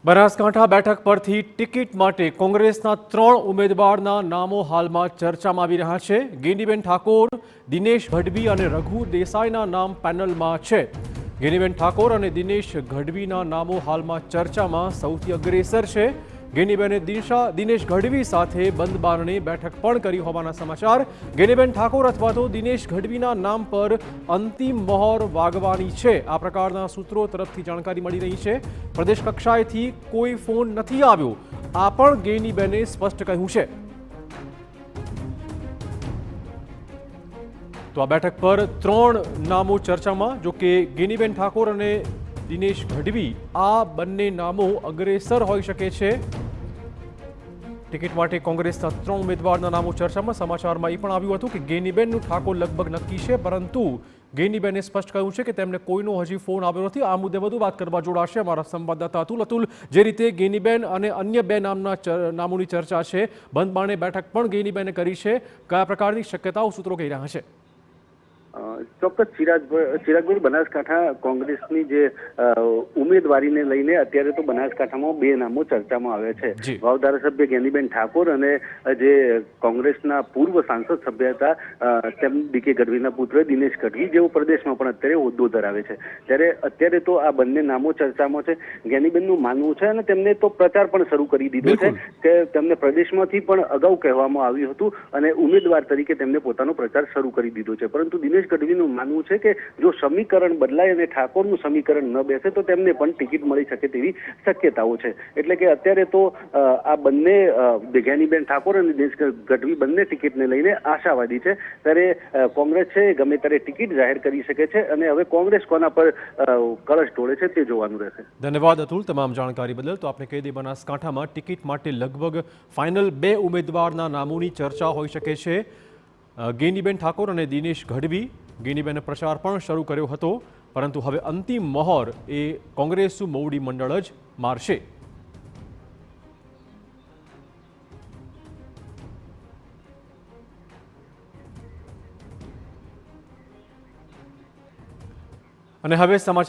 બનાસકાંઠા બેઠક પરથી ટિકિટ માટે કોંગ્રેસના 3 ઉમેદવારના નામો હાલમાં ચર્ચામાં આવી રહ્યા છે। ગેનીબેન ઠાકોર, દિનેશ ગઢવી અને રઘુ દેસાઈના નામ પેનલમાં છે। ગેનીબેન ઠાકોર અને દિનેશ ગઢવીના નામો હાલમાં ચર્ચામાં સૌથી અગ્રેસર છે। ગેનીબેને દિનેશ ગઢવી સાથે બંધ બારણે બેઠક પણ કરી હોવાના સમાચાર। ગેનીબેન ઠાકોર અથવા તો દિનેશ ગઢવીના નામ પર અંતિમ મહોર વાગવાની છે, આ પ્રકારના સૂત્રો તરફથી જાણકારી મળી રહી છે। પ્રદેશ કક્ષાએથી કોઈ ફોન નથી આવ્યો, આ પણ ગેનીબેને સ્પષ્ટ કહ્યું છે। તો આ બેઠક પર 3 નામો ચર્ચામાં, જો કે ગેનીબેન ઠાકોર અને દિનેશ ગઢવી આ બંને નામો અગ્રેસર હોઈ શકે છે। ટિકિટ માટે કોંગ્રેસના 3 ઉમેદવારના નામો ચર્ચામાં। સમાચારમાં એ પણ આવ્યું હતું કે ગેનીબેનનું ઠાકોર લગભગ નક્કી છે, પરંતુ ગેનીબેને સ્પષ્ટ કહ્યું છે કે તેમને કોઈનો હજી ફોન આવ્યો નથી। આ મુદ્દે વધુ વાત કરવા જોડાશે અમારા સંવાદદાતા અતુલ। જે રીતે ગેનીબેન અને અન્ય 2 નામોની ચર્ચા છે, બંધ બારણે બેઠક પણ ગેનીબેને કરી છે, કયા પ્રકારની શક્યતાઓ સૂત્રો કહી રહ્યા છે? ચોક્કસ ચિરાગભાઈ, બનાસકાંઠા કોંગ્રેસની જે ઉમેદવારીને લઈને અત્યારે તો બનાસકાંઠામાં 2 નામો ચર્ચામાં આવ્યા છે। વાવ ધારાસભ્ય ગેનીબેન ઠાકોર અને જે કોંગ્રેસના પૂર્વ સાંસદ સભ્ય હતા તેમ ડીકે ગઢવીના પુત્ર દિનેશ ગઢવી, જેઓ પ્રદેશમાં પણ અત્યારે હોદ્દો ધરાવે છે। ત્યારે અત્યારે તો આ બંને નામો ચર્ચામાં છે। ગેનીબેનનું માનવું છે અને તેમને તો પ્રચાર પણ શરૂ કરી દીધો છે કે તેમને પ્રદેશમાંથી પણ અગાઉ કહેવામાં આવ્યું હતું અને ઉમેદવાર તરીકે તેમને પોતાનો પ્રચાર શરૂ કરી દીધો છે, પરંતુ દિનેશ ગઢવીનું માનવું છે કે જો સમીકરણ બદલાય અને ઠાકોરનું સમીકરણ ન બેસે તો તેમને પણ ટિકિટ મળી શકે તેવી શક્યતાઓ છે। એટલે કે અત્યારે તો આ બંને ગેનીબેન ઠાકોર અને દિનેશ ગઢવી બંને ટિકિટને લઈને આશાવાદી છે। ત્યારે કોંગ્રેસ છે ગમે ત્યારે ટિકિટ જાહેર કરી શકે છે અને હવે કોંગ્રેસ કોના પર કળશ ઢોળે છે તે જોવાનું રહેશે। ધન્યવાદ અતુલ, તમામ જાણકારી બદલ। તો આપણે કહી દઈએ, બનાસકાંઠામાં ટિકિટ માટે લગભગ ફાઇનલ 2 ઉમેદવારના નામોની ચર્ચા હોઈ શકે છે, ગેનીબેન ઠાકોર અને દિનેશ ગઢવી। ગેનીબેને પ્રચાર પણ શરૂ કર્યો હતો, પરંતુ હવે અંતિમ મહોર એ કોંગ્રેસનું મોવડી મંડળ જ મારશે। અને હવે સમાચાર